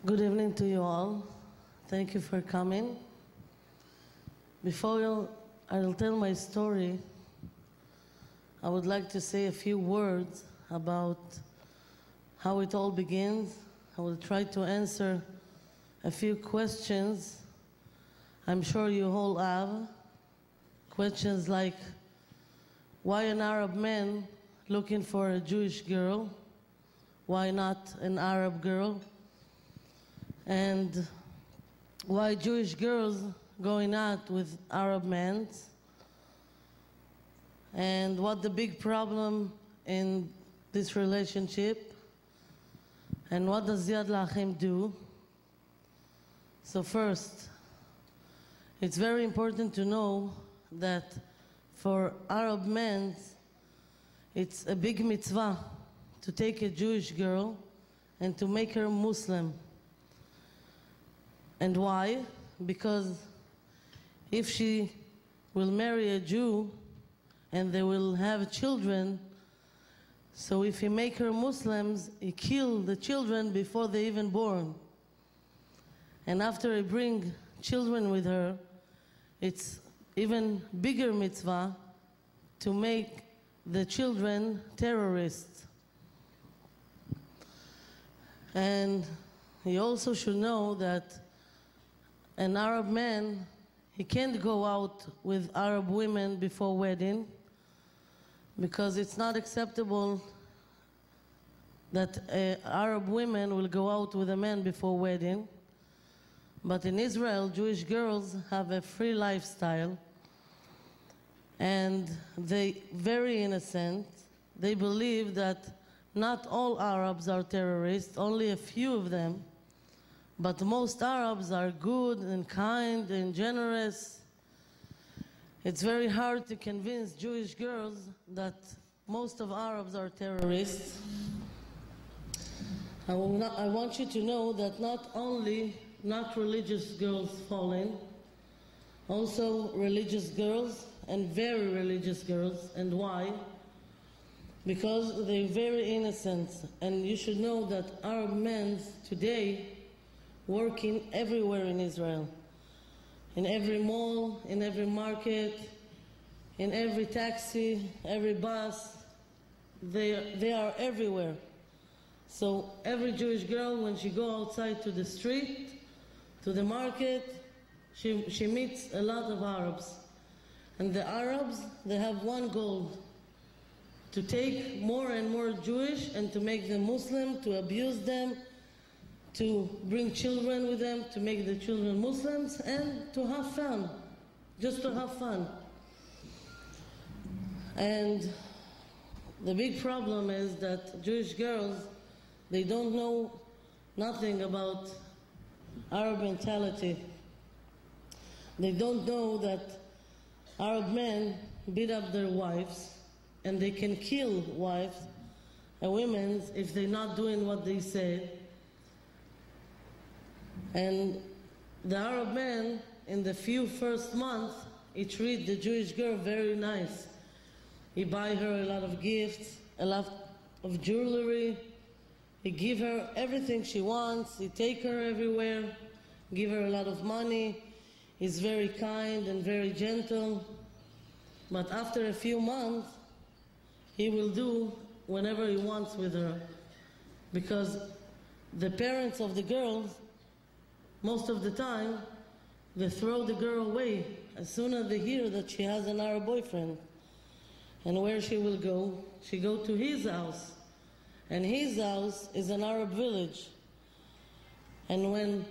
Good evening to you all. Thank you for coming. Before I'll tell my story, I would like to say a few words about how it all begins. I will try to answer a few questions I'm sure you all have. Questions like, why an Arab man looking for a Jewish girl? Why not an Arab girl? And why Jewish girls going out with Arab men? And what the big problem in this relationship? And what does Yad L'Achim do? So first, it's very important to know that for Arab men, it's a big mitzvah to take a Jewish girl and to make her Muslim. And why? Because if she will marry a Jew and they will have children, so if he make her Muslims, he kill the children before they even born. And after he bring children with her, it's even bigger mitzvah to make the children terrorists. And he also should know that an Arab man, he can't go out with Arab women before wedding because it's not acceptable that Arab women will go out with a man before wedding. But in Israel, Jewish girls have a free lifestyle and they very innocent. They believe that not all Arabs are terrorists, only a few of them. But most Arabs are good and kind and generous. It's very hard to convince Jewish girls that most of Arabs are terrorists. I want you to know that not only not religious girls fall in, also religious girls and very religious girls. And why? Because they're very innocent. And you should know that Arab men today working everywhere in Israel, in every mall, in every market, in every taxi, every bus. They are everywhere. So every Jewish girl, when she go outside to the street, to the market, she meets a lot of Arabs. And the Arabs, they have one goal: to take more and more Jewish and to make them Muslim, to abuse them, to bring children with them, to make the children Muslims, and to have fun, just to have fun. And the big problem is that Jewish girls, they don't know nothing about Arab mentality. They don't know that Arab men beat up their wives, and they can kill wives and women if they're not doing what they say. And the Arab man, in the few first months, he treat the Jewish girl very nice. He buy her a lot of gifts, a lot of jewelry. He give her everything she wants. He take her everywhere, give her a lot of money. He's very kind and very gentle. But after a few months, he will do whatever he wants with her. Because the parents of the girls, most of the time, they throw the girl away as soon as they hear that she has an Arab boyfriend. And where she will go? She go to his house. And his house is an Arab village. And when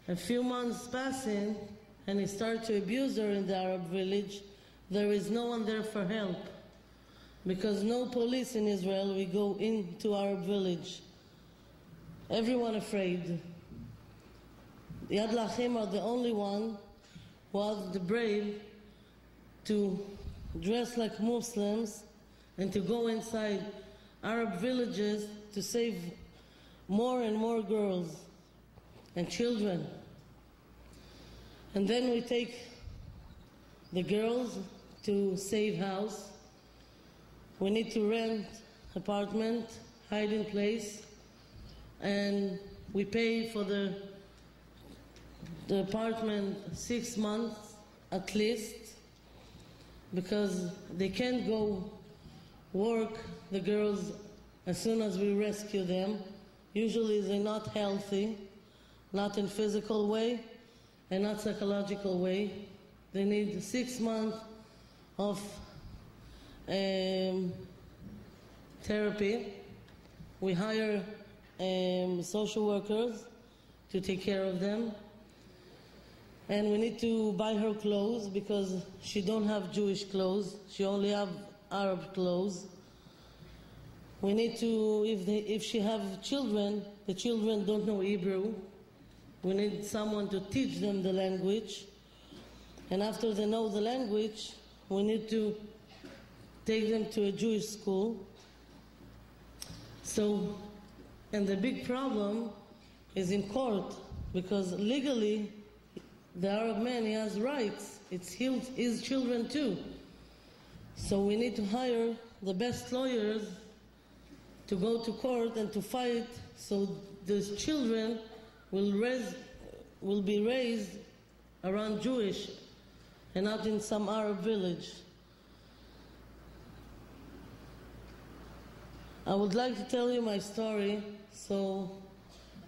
a few months pass in, and he starts to abuse her in the Arab village, there is no one there for help. Because no police in Israel will go into Arab village. Everyone afraid. Yad L'Achim are the only one who have the brave to dress like Muslims and to go inside Arab villages to save more and more girls and children. And then we take the girls to safe house. We need to rent apartment, hiding place, and We pay for the apartment 6 months at least, because they can't go work, the girls, as soon as we rescue them. Usually they're not healthy, not in physical way and not psychological way. They need 6 months of therapy. We hire social workers to take care of them. And we need to buy her clothes because she don't have Jewish clothes. She only have Arab clothes. We need to, if she have children, the children don't know Hebrew. We need someone to teach them the language. And after they know the language, we need to take them to a Jewish school. So, and the big problem is in court, because legally, the Arab man, he has rights. It's his children too. So we need to hire the best lawyers to go to court and to fight so those children will be raised around Jewish and not in some Arab village. I would like to tell you my story so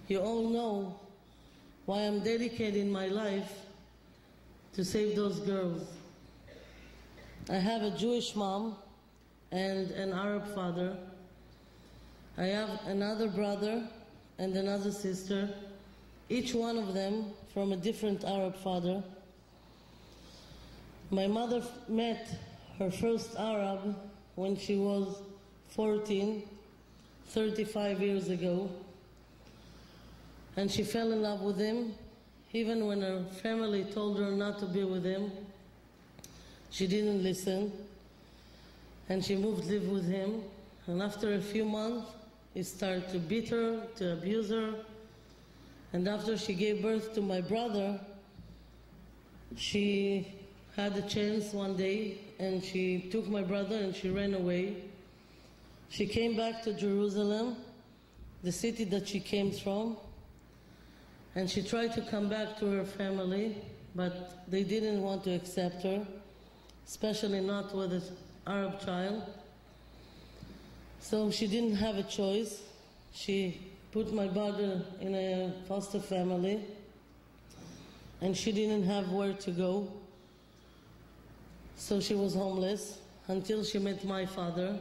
you all know why I'm dedicating my life to save those girls. I have a Jewish mom and an Arab father. I have another brother and another sister, each one of them from a different Arab father. My mother met her first Arab when she was 14, 35 years ago. And she fell in love with him, even when her family told her not to be with him. She didn't listen, and she moved to live with him. And after a few months, he started to beat her, to abuse her. And after she gave birth to my brother, she had a chance one day, and she took my brother and she ran away. She came back to Jerusalem, the city that she came from, and she tried to come back to her family, but they didn't want to accept her, especially not with an Arab child. So she didn't have a choice. She put my brother in a foster family, and she didn't have where to go. So she was homeless until she met my father.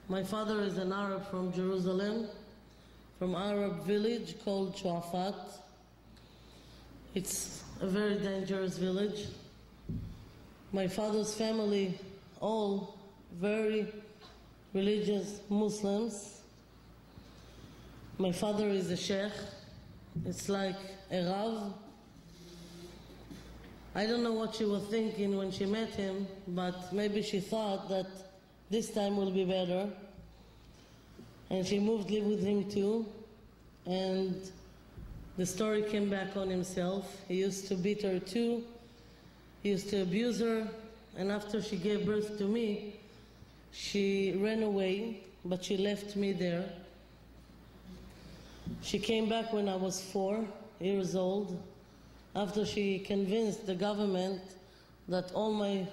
My father is an Arab from Jerusalem, from Arab village called Shuafat. It's a very dangerous village. My father's family, all very religious Muslims. My father is a sheikh. It's like a Rav. I don't know what she was thinking when she met him, but maybe she thought that this time will be better. And she moved to live with him too. And the story came back on himself. He used to beat her too. He used to abuse her. And after she gave birth to me, she ran away, but she left me there. She came back when I was 4 years old, after she convinced the government that all my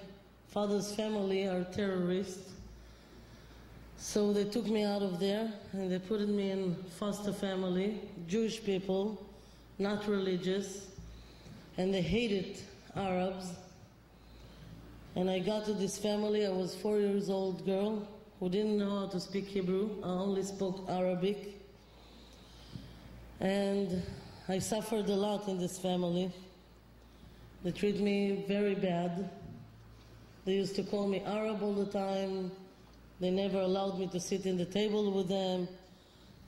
father's family are terrorists. So they took me out of there and they put me in foster family, Jewish people, not religious, and they hated Arabs. And I got to this family. I was 4 years old girl who didn't know how to speak Hebrew. I only spoke Arabic. And I suffered a lot in this family. They treat me very bad. They used to call me Arab all the time. They never allowed me to sit in the table with them.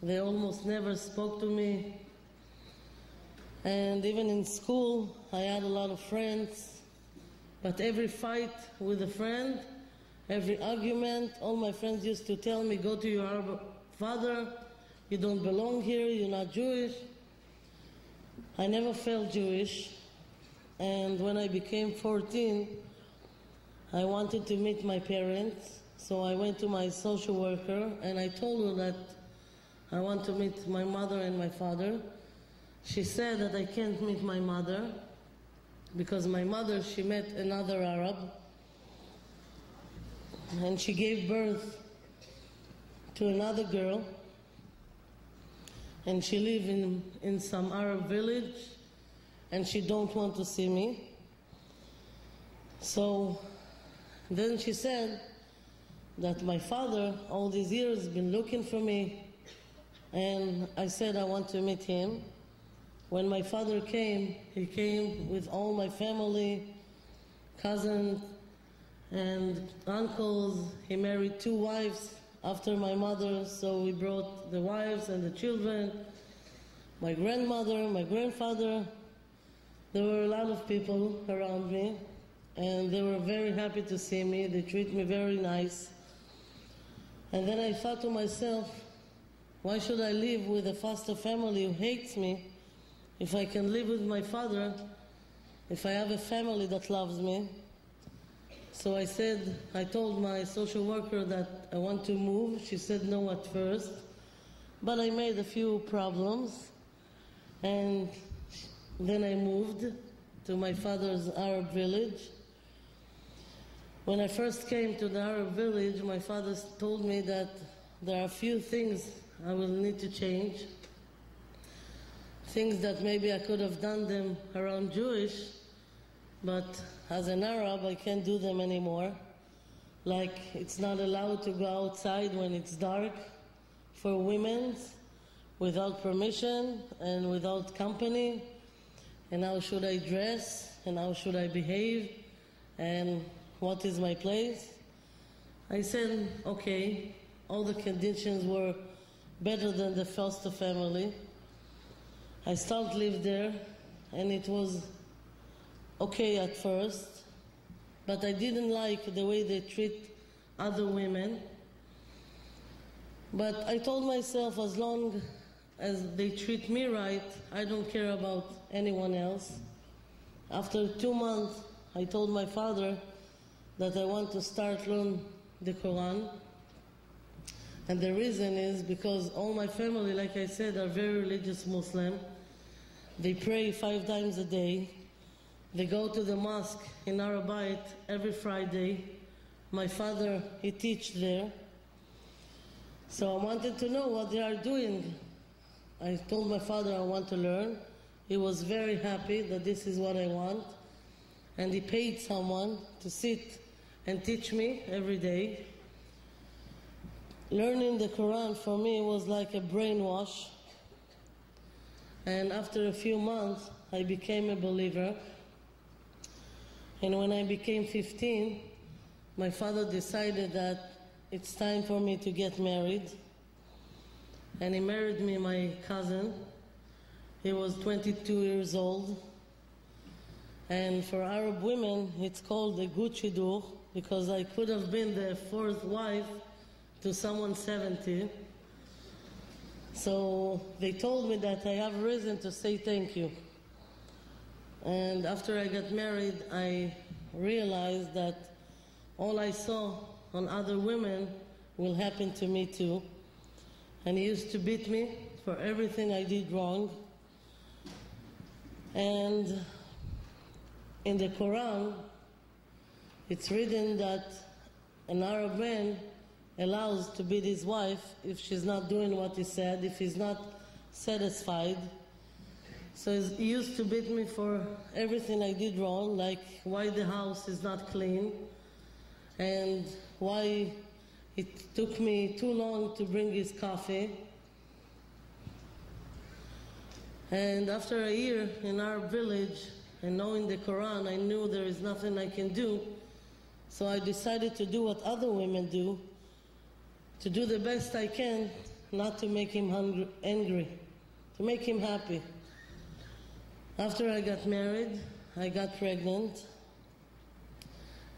They almost never spoke to me. And even in school, I had a lot of friends. But every fight with a friend, every argument, all my friends used to tell me, go to your Arab father, you don't belong here, you're not Jewish. I never felt Jewish. And when I became 14, I wanted to meet my parents. So I went to my social worker and I told her that I want to meet my mother and my father. She said that I can't meet my mother because my mother, she met another Arab, and she gave birth to another girl, and she live in some Arab village, and she don't want to see me. So then she said that my father all these years been looking for me, and I said I want to meet him. When my father came, he came with all my family, cousins and uncles. He married 2 wives after my mother, so we brought the wives and the children, my grandmother, my grandfather. There were a lot of people around me, and they were very happy to see me. They treat me very nice. And then I thought to myself, why should I live with a foster family who hates me if I can live with my father, if I have a family that loves me? So I told my social worker that I want to move. She said no at first, but I made a few problems, and then I moved to my father's Arab village. When I first came to the Arab village, my father told me that there are a few things I will need to change, things that maybe I could have done them around Jewish, but as an Arab, I can't do them anymore. Like, it's not allowed to go outside when it's dark for women without permission and without company. And how should I dress? And how should I behave? And what is my place? I said, okay, all the conditions were better than the foster family. I started to live there, and it was okay at first, but I didn't like the way they treat other women. But I told myself, as long as they treat me right, I don't care about anyone else. After 2 months, I told my father that I want to start learn the Quran. And the reason is because all my family, like I said, are very religious Muslim. They pray 5 times a day. They go to the mosque in Arabite every Friday. My father, he teach there. So I wanted to know what they are doing. I told my father I want to learn. He was very happy that this is what I want. And he paid someone to sit and teach me every day. Learning the Quran for me was like a brainwash. And after a few months, I became a believer. And when I became 15, my father decided that it's time for me to get married. And he married me, my cousin. He was 22 years old. And for Arab women, it's called a Guchidur, because I could have been the 4th wife to someone 70. So they told me that I have reason to say thank you. And after I got married, I realized that all I saw on other women will happen to me too. And he used to beat me for everything I did wrong. And in the Quran, it's written that an Arab man allows to beat his wife if she's not doing what he said, if he's not satisfied. So he used to beat me for everything I did wrong, like why the house is not clean, and why it took me too long to bring his coffee. And after a year in our village, and knowing the Quran, I knew there is nothing I can do. So I decided to do what other women do, to do the best I can, not to make him angry, to make him happy. After I got married, I got pregnant,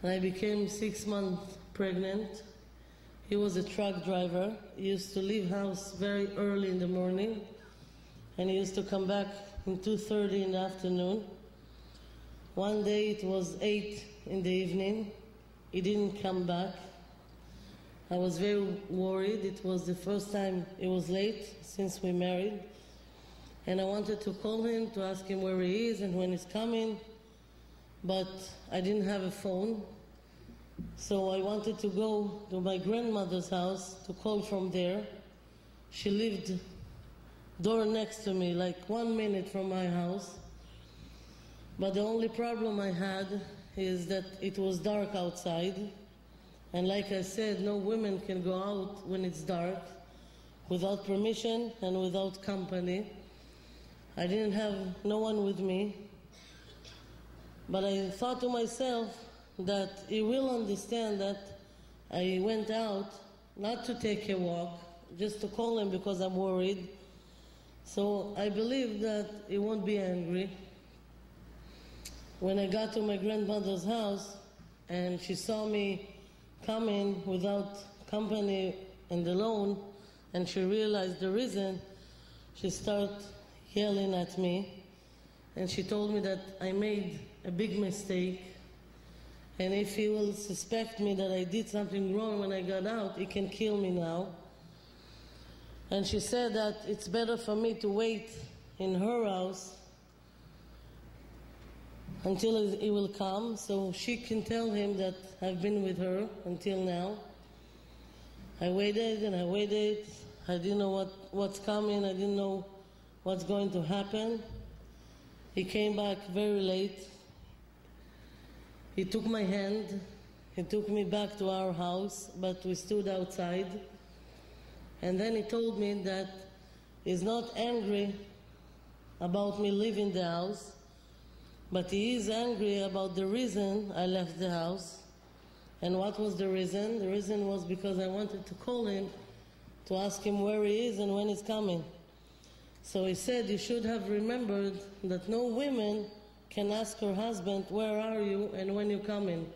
and I became 6 months pregnant. He was a truck driver. He used to leave house very early in the morning, and he used to come back in 2:30 in the afternoon. One day it was 8 in the evening. He didn't come back. I was very worried. It was the first time it was late since we married. And I wanted to call him to ask him where he is and when he's coming, but I didn't have a phone. So I wanted to go to my grandmother's house to call from there. She lived door next to me, like 1 minute from my house. But the only problem I had is that it was dark outside. And like I said, no women can go out when it's dark without permission and without company. I didn't have no one with me. But I thought to myself that he will understand that I went out not to take a walk, just to call him because I'm worried. So I believe that he won't be angry. When I got to my grandmother's house and she saw me coming without company and alone, and she realized the reason, she started yelling at me, and she told me that I made a big mistake, and if he will suspect me that I did something wrong when I got out, he can kill me now. And she said that it's better for me to wait in her house until he will come, so she can tell him that I've been with her until now. I waited and I waited. I didn't know what's coming. I didn't know what's going to happen. He came back very late. He took my hand. He took me back to our house, but we stood outside. And then he told me that he's not angry about me leaving the house, but he is angry about the reason I left the house. And what was the reason? The reason was because I wanted to call him to ask him where he is and when he's coming. So he said, you should have remembered that no woman can ask her husband, where are you and when you're coming.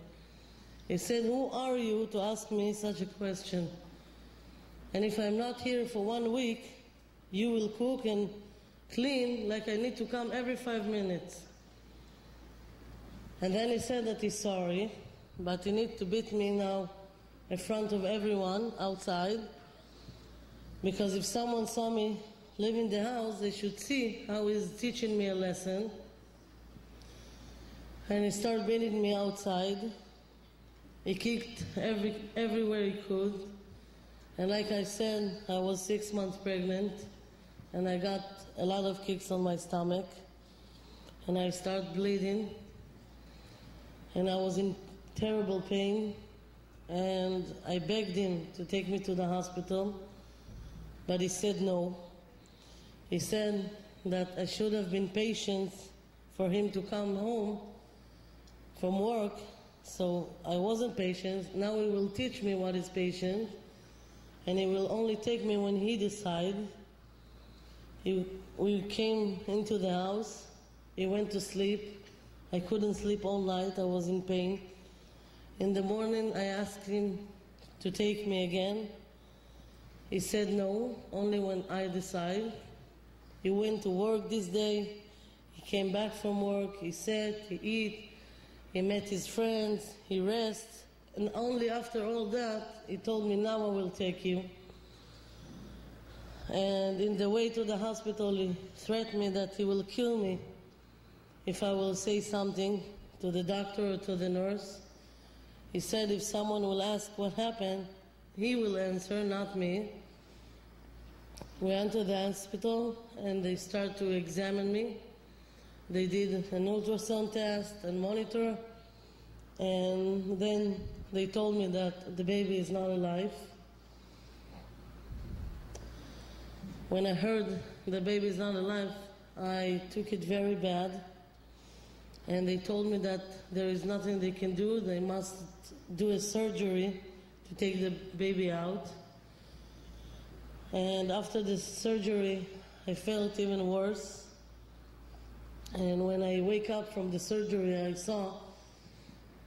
He said, who are you to ask me such a question? And if I'm not here for 1 week, you will cook and clean like I need to come every 5 minutes. And then he said that he's sorry, but he needs to beat me now in front of everyone outside, because if someone saw me leaving the house, they should see how he's teaching me a lesson. And he started beating me outside. He kicked everywhere he could. And like I said, I was 6 months pregnant, and I got a lot of kicks on my stomach, and I started bleeding, and I was in terrible pain, and I begged him to take me to the hospital, but he said no. He said that I should have been patient for him to come home from work, so I wasn't patient. Now he will teach me what is patience, and he will only take me when he decides. We came into the house, he went to sleep. I couldn't sleep all night, I was in pain. In the morning I asked him to take me again. He said no, only when I decide. He went to work this day, he came back from work, he sat, he ate, he met his friends, he rested, and only after all that, he told me, now I will take you. And in the way to the hospital, he threatened me that he will kill me if I will say something to the doctor or to the nurse. He said if someone will ask what happened, he will answer, not me. We entered the hospital and they started to examine me. They did an ultrasound test and monitor, and then they told me that the baby is not alive. When I heard the baby is not alive, I took it very bad. And they told me that there is nothing they can do. They must do a surgery to take the baby out. And after the surgery, I felt even worse. And when I wake up from the surgery, I saw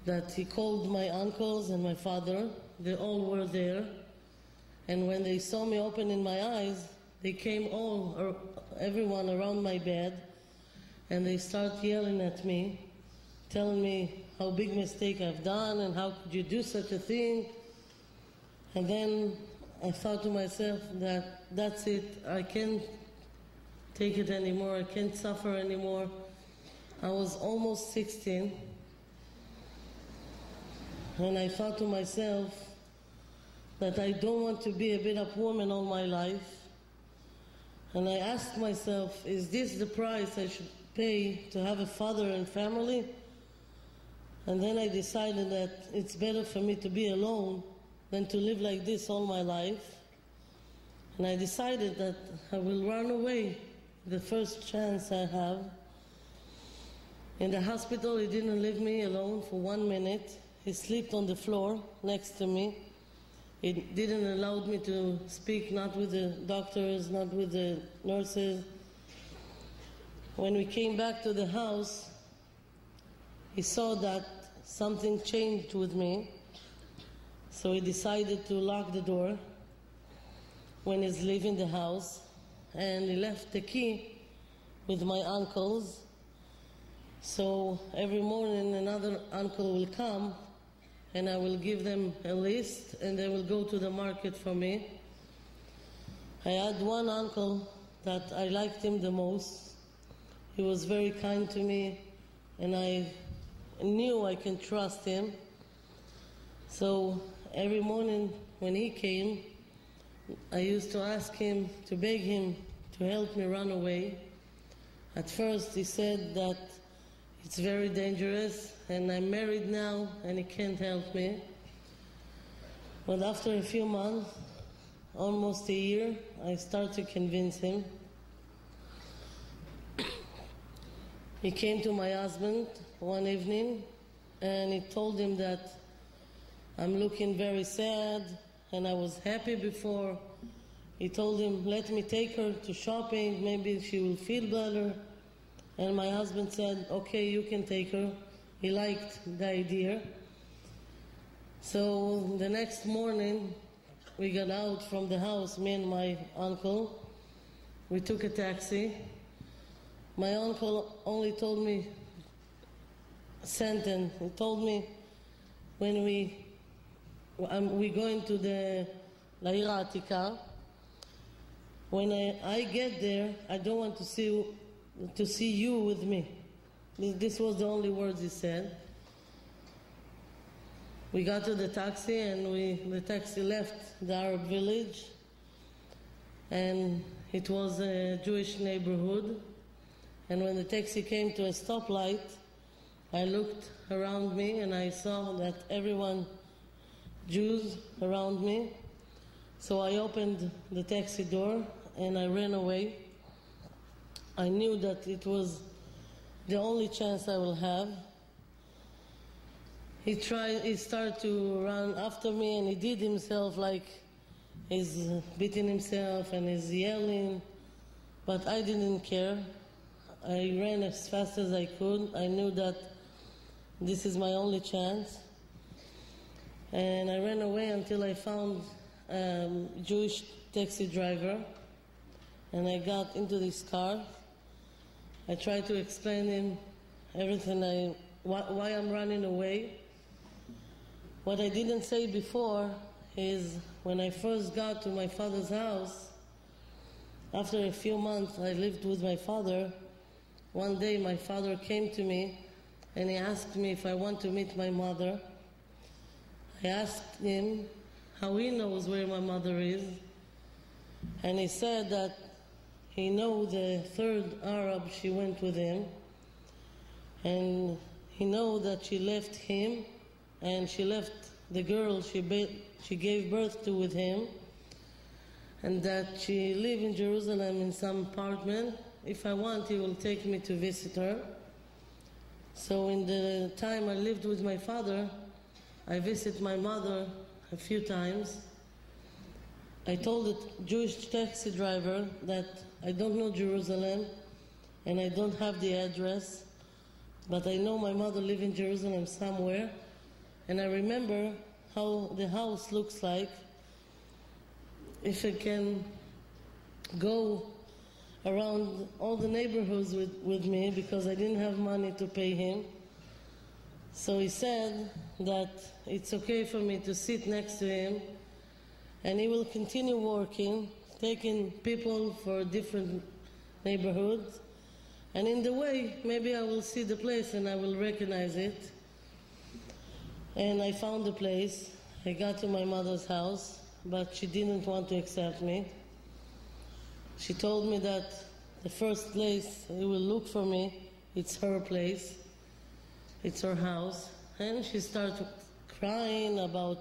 that he called my uncles and my father. They all were there. And when they saw me opening my eyes, they came everyone around my bed, and they started yelling at me, telling me how big mistake I've done and how could you do such a thing. And then I thought to myself that that's it, I can't take it anymore, I can't suffer anymore. I was almost 16, and I thought to myself that I don't want to be a beat-up woman all my life. And I asked myself, is this the price I should pay to have a father and family? And then I decided that it's better for me to be alone than to live like this all my life. And I decided that I will run away the first chance I have. In the hospital, he didn't leave me alone for 1 minute. He slept on the floor next to me. He didn't allow me to speak, not with the doctors, not with the nurses. When we came back to the house, he saw that something changed with me. So he decided to lock the door when he's leaving the house, and he left the key with my uncles. So every morning another uncle will come, and I will give them a list, and they will go to the market for me. I had one uncle that I liked him the most. He was very kind to me, and I knew I can trust him. So every morning when he came, I used to ask him, to beg him to help me run away. At first he said that it's very dangerous, and I'm married now and he can't help me. But after a few months, almost a year, I started to convince him. He came to my husband one evening and he told him that I'm looking very sad and I was happy before. He told him, let me take her to shopping, maybe she will feel better. And my husband said, okay, you can take her. He liked the idea. So the next morning, we got out from the house, me and my uncle. We took a taxi. My uncle only told me a sentence. He told me, when we going to the La'ir Ha'atika, when I get there, I don't want to see you with me. This was the only words he said. We got to the taxi and the taxi left the Arab village, and it was a Jewish neighborhood. And when the taxi came to a stoplight, I looked around me and I saw that everyone Jews around me. So I opened the taxi door and I ran away. I knew that it was the only chance I will have. He started to run after me, and he did himself like he's beating himself and he's yelling, but I didn't care. I ran as fast as I could. I knew that this is my only chance. And I ran away until I found a Jewish taxi driver, and I got into this car. I tried to explain him everything, why I'm running away. What I didn't say before is when I first got to my father's house, after a few months I lived with my father. One day my father came to me and he asked me if I want to meet my mother. I asked him how he knows where my mother is, and he said that he knows the third Arab she went with him, and he knows that she left him and she left the girl she gave birth to with him, and that she lives in Jerusalem in some apartment. If I want, he will take me to visit her. So in the time I lived with my father, I visited my mother a few times. I told the Jewish taxi driver that I don't know Jerusalem and I don't have the address, but I know my mother lives in Jerusalem somewhere, and I remember how the house looks like. If I can go around all the neighborhoods with me, because I didn't have money to pay him. So he said that it's okay for me to sit next to him And he will continue working, taking people for different neighborhoods. And in the way, maybe I will see the place and I will recognize it. And I found the place. I got to my mother's house, but she didn't want to accept me. She told me that the first place he will look for me, it's her place, it's her house. And she started crying about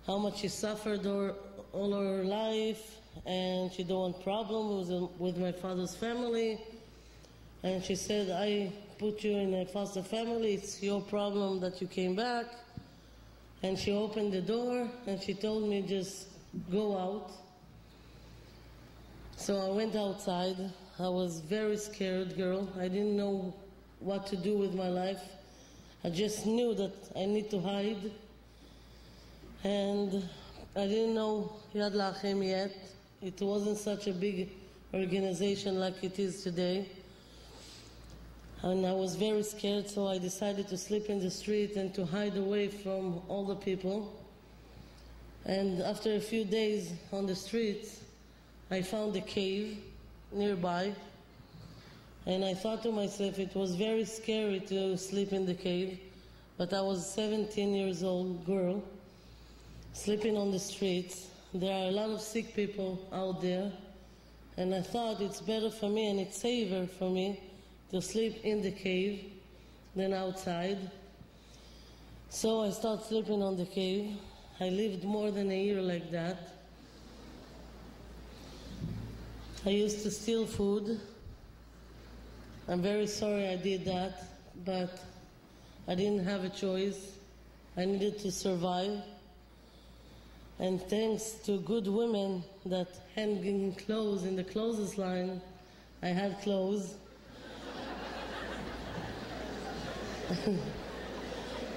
how much she suffered all her life, and she don't want problems with my father's family. And she said, I put you in a foster family, it's your problem that you came back. And she opened the door and she told me, just go out. So I went outside. I was very scared girl. I didn't know what to do with my life. I just knew that I need to hide. And I didn't know Yad Lachem yet. It wasn't such a big organization like it is today. And I was very scared, so I decided to sleep in the street and to hide away from all the people. And after a few days on the streets, I found a cave nearby. And I thought to myself, it was very scary to sleep in the cave, but I was a 17 years old girl sleeping on the streets. There are a lot of sick people out there, and I thought it's better for me and it's safer for me to sleep in the cave than outside. So I started sleeping on the cave. I lived more than a year like that. I used to steal food. I'm very sorry I did that, but I didn't have a choice. I needed to survive. And thanks to good women that hanging clothes in the clothes line, I had clothes.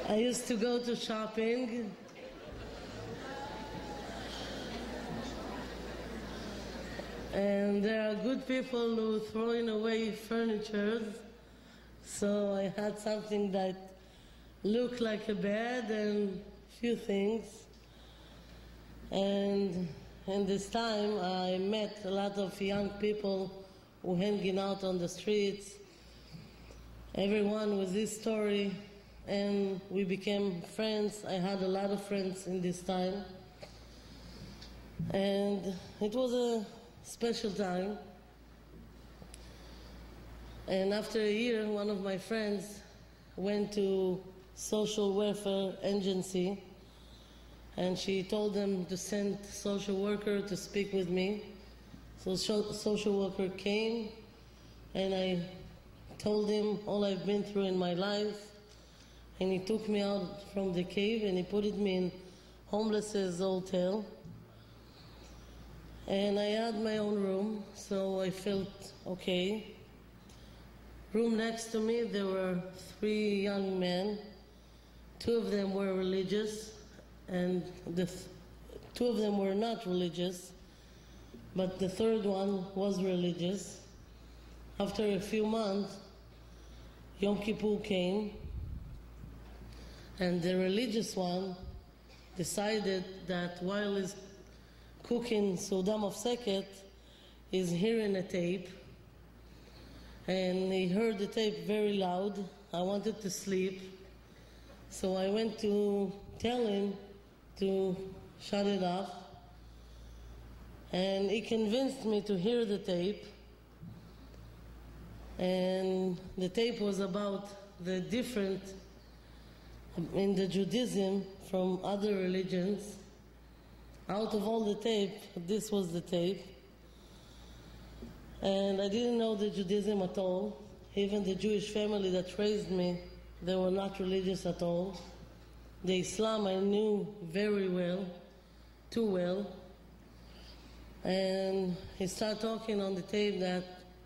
I used to go to shopping. And there are good people who throwing away furniture. So I had something that looked like a bed and few things. And in this time I met a lot of young people who hanging out on the streets. Everyone with his story, and we became friends. I had a lot of friends in this time. And it was a special time. And after a year, one of my friends went to social welfare agency, and she told them to send social worker to speak with me. So social worker came, and I told him all I've been through in my life, and he took me out from the cave and he put me in homeless' hotel. And I had my own room, so I felt okay. Room next to me, there were 3 young men. 2 of them were religious, and 2 of them were not religious, but the 3rd one was religious. After a few months, Yom Kippur came, and the religious one decided that while he's cooking Sudam of Seket, he's hearing a tape, and he heard the tape very loud. I wanted to sleep, so I went to tell him to shut it off, and he convinced me to hear the tape. And the tape was about the different in the Judaism from other religions. Out of all the tape, this was the tape. And I didn't know the Judaism at all. Even the Jewish family that raised me, they were not religious at all. The Islam I knew very well, too well. And he started talking on the tape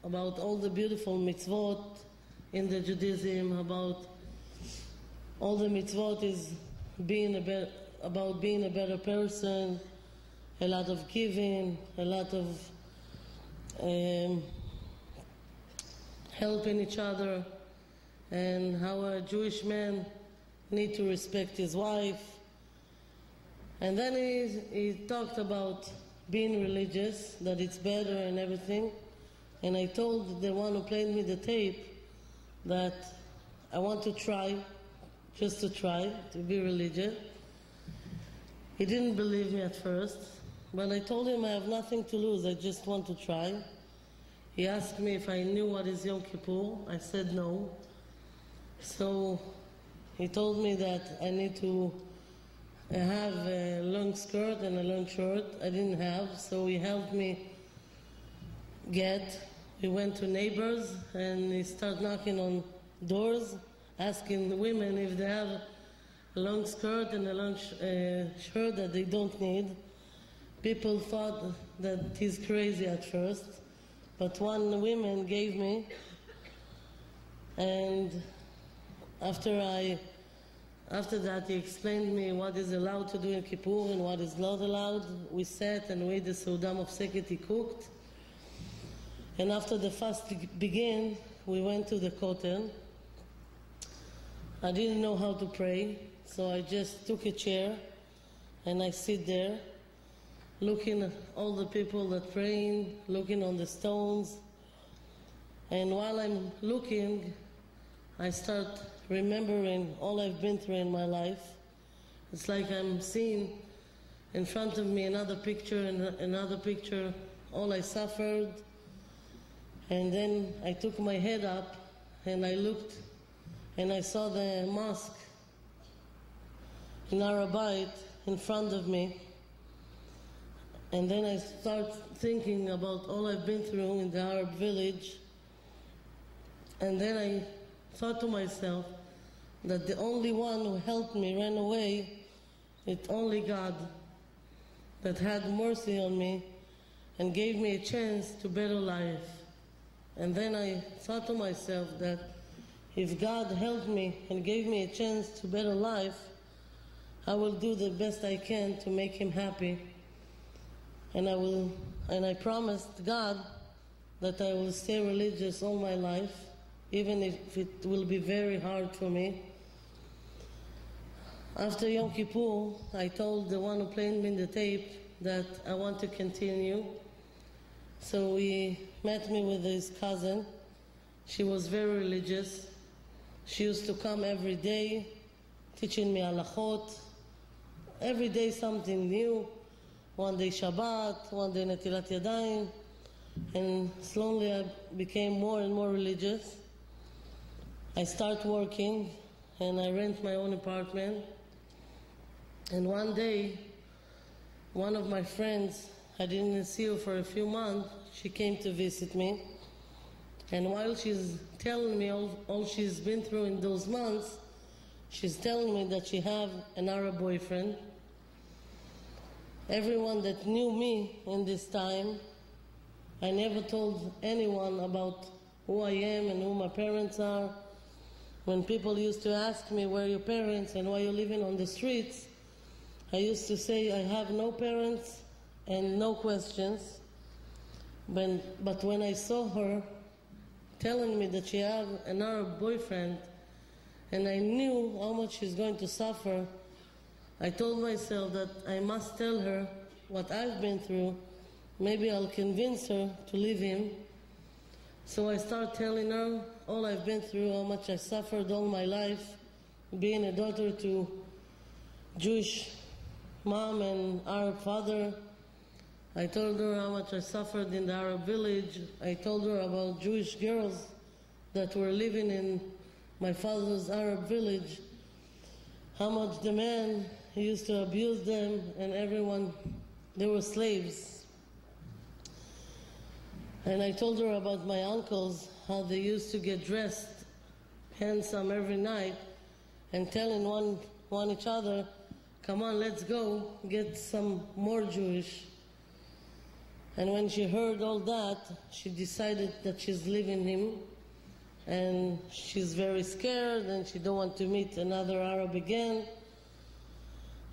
about all the beautiful mitzvot in the Judaism, about all the mitzvot is about being a better person, a lot of giving, a lot of helping each other, and how a Jewish man need to respect his wife, And then he talked about being religious, that it's better and everything. And I told the one who played me the tape that I want to try, just to try, to be religious. He didn't believe me at first, but I told him I have nothing to lose, I just want to try. He asked me if I knew what is Yom Kippur. I said no. So he told me that I need to have a long skirt and a long short. I didn't have, so he helped me get. We went to neighbors and he started knocking on doors, asking the women if they have a long skirt and a long shirt that they don't need. People thought that he's crazy at first, but one woman gave me, and after that he explained me what is allowed to do in Kippur and what is not allowed. We sat and we ate the Seudah Mofseket he cooked. And after the fast began, we went to the Kotel. I didn't know how to pray, so I just took a chair and I sit there, looking at all the people that praying, looking on the stones. And while I'm looking, I start remembering all I've been through in my life. It's like I'm seeing in front of me another picture and another picture, all I suffered. And then I took my head up and I looked and I saw the mosque in Har HaBayit in front of me. And then I start thinking about all I've been through in the Arab village. And then I thought to myself that the only one who helped me ran away, it's only God that had mercy on me and gave me a chance to better life. And then I thought to myself that if God helped me and gave me a chance to better life, I will do the best I can to make him happy. And I promised God that I will stay religious all my life, even if it will be very hard for me. After Yom Kippur, I told the one who played me the tape that I want to continue. So he met me with his cousin. She was very religious. She used to come every day, teaching me halachot. Every day something new. One day Shabbat, one day Netilat Yadayim. And slowly I became more and more religious. I start working and I rent my own apartment. And one day, one of my friends, I didn't see her for a few months, she came to visit me. And while she's telling me all she's been through in those months, she's telling me that she have an Arab boyfriend. Everyone that knew me in this time, I never told anyone about who I am and who my parents are. When people used to ask me, where are your parents and why you're living on the streets, I used to say I have no parents and no questions. But when I saw her telling me that she had an Arab boyfriend, and I knew how much she's going to suffer, I told myself that I must tell her what I've been through. Maybe I'll convince her to leave him. So I start telling her all I've been through, how much I suffered all my life, being a daughter to Jewish mom and Arab father. I told her how much I suffered in the Arab village. I told her about Jewish girls that were living in my father's Arab village, how much the man used to abuse them and everyone, they were slaves. And I told her about my uncles, how they used to get dressed handsome every night and telling one each other, come on, let's go get some more Jewish. And when she heard all that, she decided that she's leaving him, and she's very scared and she don't want to meet another Arab again.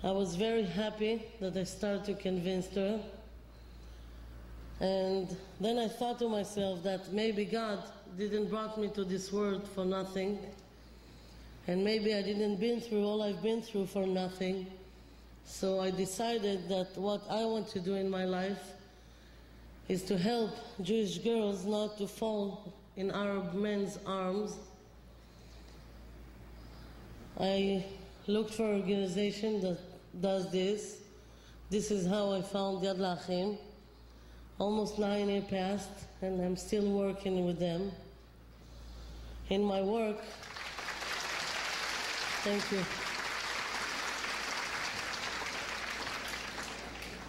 I was very happy that I started to convince her. And then I thought to myself that maybe God didn't brought me to this world for nothing, and maybe I didn't been through all I've been through for nothing. So I decided that what I want to do in my life is to help Jewish girls not to fall in Arab men's arms. I looked for an organization that does this. This is how I found Yad L'Achim. Almost 9 years passed, and I'm still working with them. In my work, thank you.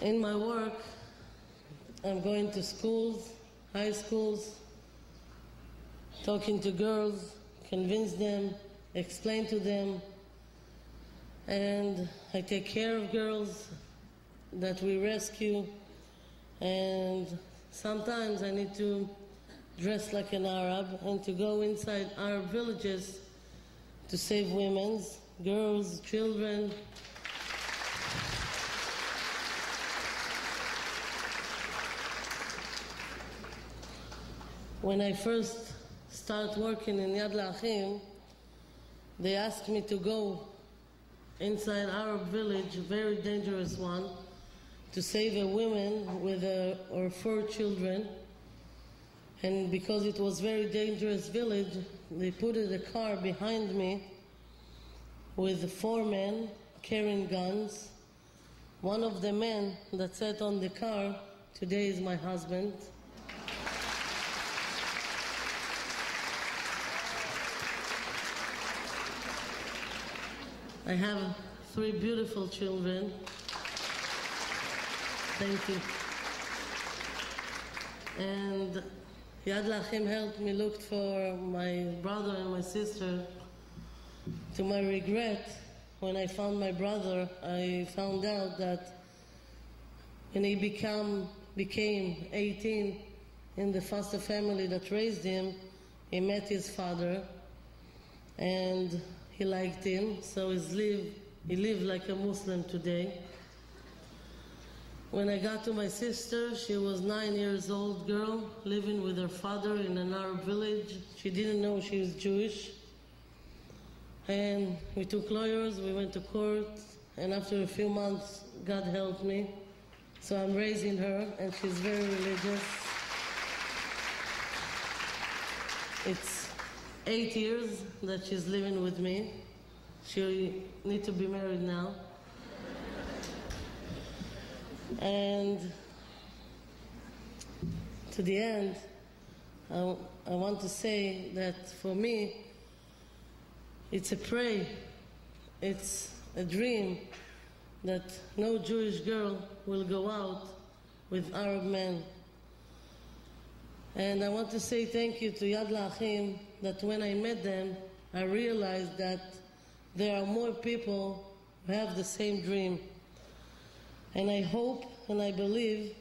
In my work, I'm going to schools, high schools, talking to girls, convince them, explain to them, and I take care of girls that we rescue, and sometimes I need to dress like an Arab and to go inside Arab villages to save women, girls, children. When I first started working in Yad L'Achim, they asked me to go inside Arab village, a very dangerous one, to save a woman with her 4 children. And because it was a very dangerous village, they put a car behind me with 4 men carrying guns. One of the men that sat on the car today is my husband. I have 3 beautiful children. Thank you. And Yad L'Achim helped me look for my brother and my sister. To my regret, when I found my brother, I found out that when he became 18 in the foster family that raised him, he met his father and he liked him, so he lived like a Muslim today. When I got to my sister, she was 9 years old girl living with her father in an Arab village. She didn't know she was Jewish. And we took lawyers, we went to court, and after a few months, God helped me. So I'm raising her, and she's very religious. It's 8 years that she's living with me. She needs to be married now. And to the end, I want to say that for me, it's a prayer, it's a dream that no Jewish girl will go out with Arab men. And I want to say thank you to Yad L'Achim, that when I met them, I realized that there are more people who have the same dream. And I hope and I believe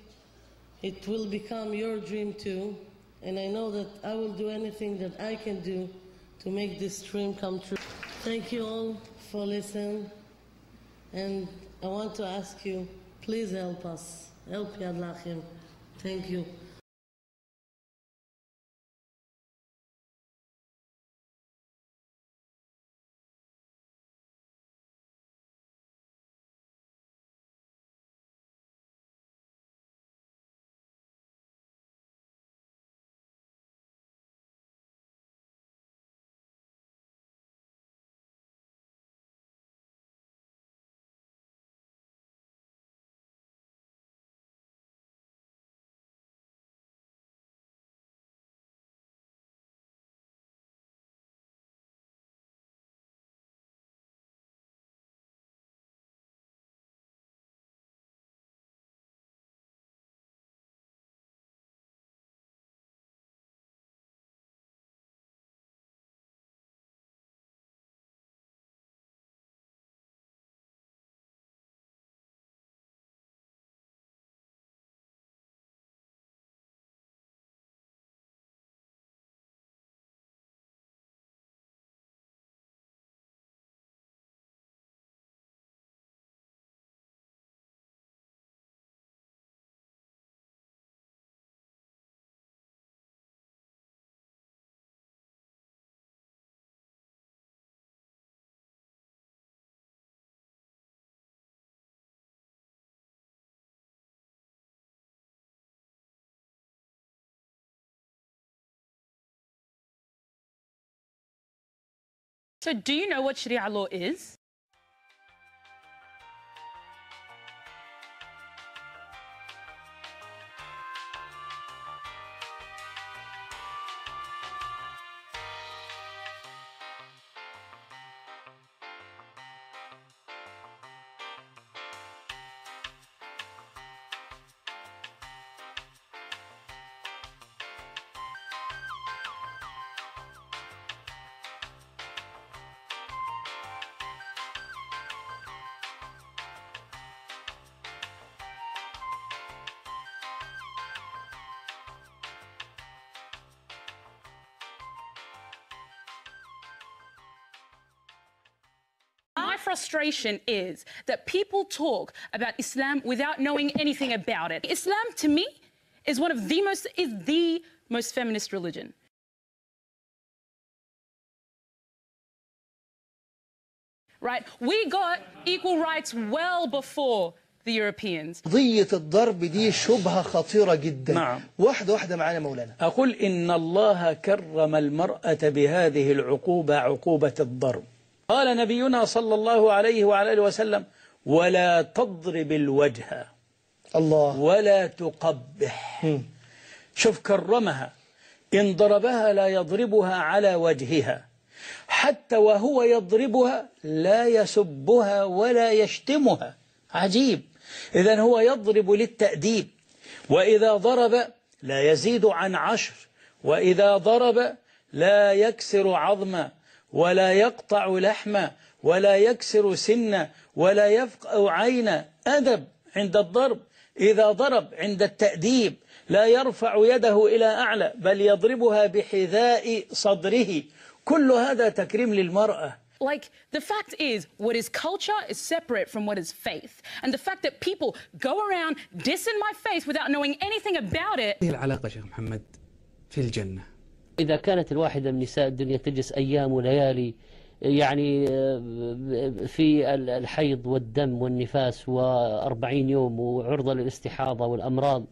it will become your dream too. And I know that I will do anything that I can do to make this dream come true. Thank you all for listening. And I want to ask you, please help us. Help Yad L'Achim. Thank you. So do you know what Sharia law is? My frustration is that people talk about Islam without knowing anything about it. Islam, to me, is the most feminist religion. Right? We got equal rights well before the Europeans. قضية الضرب دي شبهة خطيرة جدا. نعم. واحدة معانا مولانا. أقول إن الله كرم المرأة بهذه العقوبة، عقوبة الضرب. قال نبينا صلى الله عليه وعلى آله وسلم: ولا تضرب الوجه الله ولا تقبح. شوف كرمها، إن ضربها لا يضربها على وجهها، حتى وهو يضربها لا يسبها ولا يشتمها. عجيب. إذن هو يضرب للتأديب، وإذا ضرب لا يزيد عن 10، وإذا ضرب لا يكسر عظما ولا يقطع لحما ولا يكسر سنا ولا يفقأ عينا. أدب عند الضرب. إذا ضرب عند التأديب لا يرفع يده إلى أعلى، بل يضربها بحذاء صدره. كل هذا تكريم للمرأة. Like, the fact is, what is culture is separate from what is faith. And the fact that people go around dissing my faith without knowing anything about it. هذه العلاقة شيخ محمد في الجنة. إذا كانت الواحدة من نساء الدنيا تجلس أيام وليالي يعني في الحيض والدم والنفاس و40 يوم وعرضة للاستحاضة والأمراض،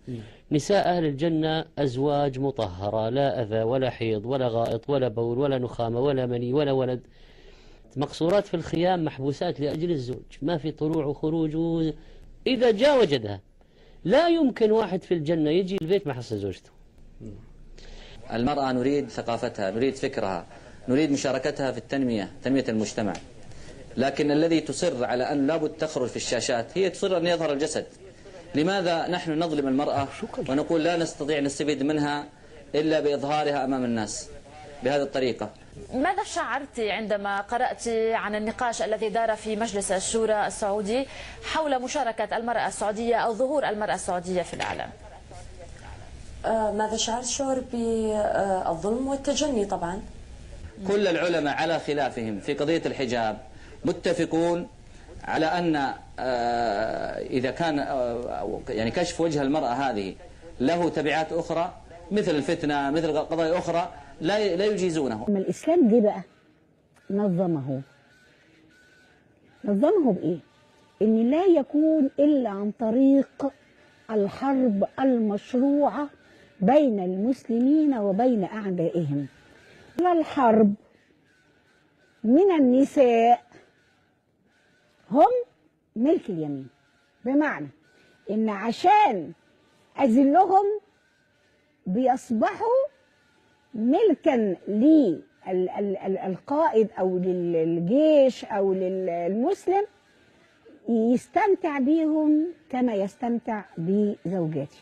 نساء أهل الجنة أزواج مطهرة، لا أذى ولا حيض ولا غائط ولا بول ولا نخامة ولا مني ولا ولد، مقصورات في الخيام، محبوسات لأجل الزوج، ما في طلوع وخروج. إذا جاء وجدها. لا يمكن واحد في الجنة يجي البيت ما حصل زوجته. المرأة نريد ثقافتها، نريد فكرها، نريد مشاركتها في تنمية المجتمع، لكن الذي تصر على أن لابد تخرج في الشاشات هي تصر أن يظهر الجسد. لماذا نحن نظلم المرأة ونقول لا نستطيع نستفيد منها إلا بإظهارها أمام الناس بهذه الطريقة؟ ماذا شعرت عندما قرأت عن النقاش الذي دار في مجلس الشورى السعودي حول مشاركة المرأة السعودية أو ظهور المرأة السعودية في الإعلام؟ ماذا شعرت؟ شعور بالظلم والتجني طبعا. كل العلماء على خلافهم في قضية الحجاب متفقون على أن إذا كان يعني كشف وجه المرأة هذه له تبعات أخرى مثل الفتنة مثل قضايا أخرى لا يجيزونه. لما الإسلام جه بقى نظمه بإيه؟ إن لا يكون إلا عن طريق الحرب المشروعة بين المسلمين وبين أعدائهم. الحرب من النساء هم ملك اليمين، بمعنى إن عشان أذلهم بيصبحوا ملكا للقائد أو للجيش أو للمسلم يستمتع بيهم كما يستمتع بزوجاته.